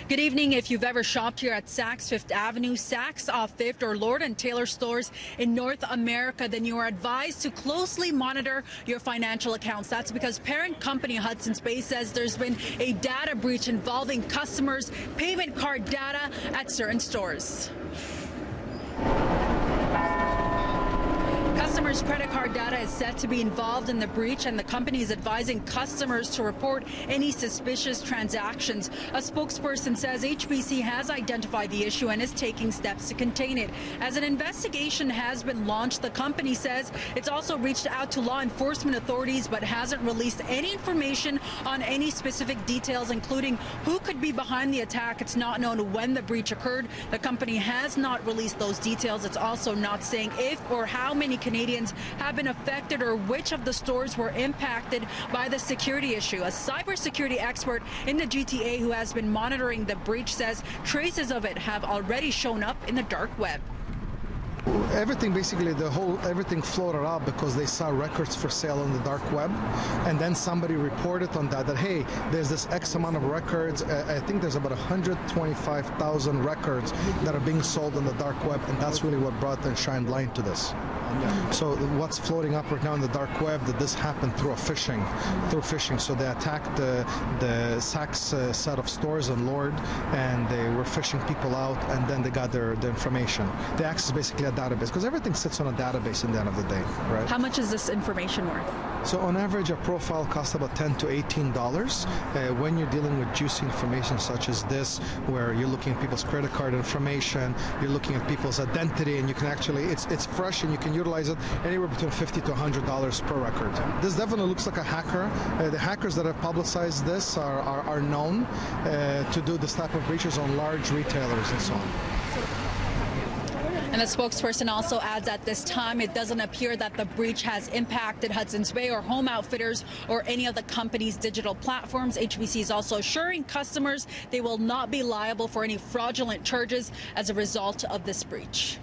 Good evening. If you've ever shopped here at Saks Fifth Avenue, Saks off Fifth, or Lord & Taylor stores in North America, then you are advised to closely monitor your financial accounts. That's because parent company Hudson says there's been a data breach involving customers' payment card data at certain stores. Customers' credit card data is set to be involved in the breach, and the company is advising customers to report any suspicious transactions. A spokesperson says HBC has identified the issue and is taking steps to contain it. As an investigation has been launched, the company says it's also reached out to law enforcement authorities but hasn't released any information on any specific details, including who could be behind the attack. It's not known when the breach occurred. The company has not released those details. It's also not saying if or how many Canadians have been affected or which of the stores were impacted by the security issue. A cybersecurity expert in the GTA who has been monitoring the breach says traces of it have already shown up in the dark web. Everything, basically, everything floated out because they saw records for sale on the dark web, and then somebody reported on that hey, there's this X amount of records. I think there's about 125,000 records that are being sold on the dark web, and that's really what brought and shined light to this. So what's floating up right now in the dark web, that this happened through phishing. So they attacked the Saks set of stores on Lord, and they were phishing people out, and then they got their information. They access basically a database, because everything sits on a database in the end of the day, right? How much is this information worth? So on average, a profile costs about $10 to $18. When you're dealing with juicy information such as this, where you're looking at people's credit card information, you're looking at people's identity, and you can actually, it's fresh, and you can utilize it anywhere between $50 to $100 per record. This definitely looks like a hacker. The hackers that have publicized this are known to do this type of breaches on large retailers and so on. And the spokesperson also adds at this time it doesn't appear that the breach has impacted Hudson's Bay or Home Outfitters or any of the company's digital platforms. HBC is also assuring customers they will not be liable for any fraudulent charges as a result of this breach.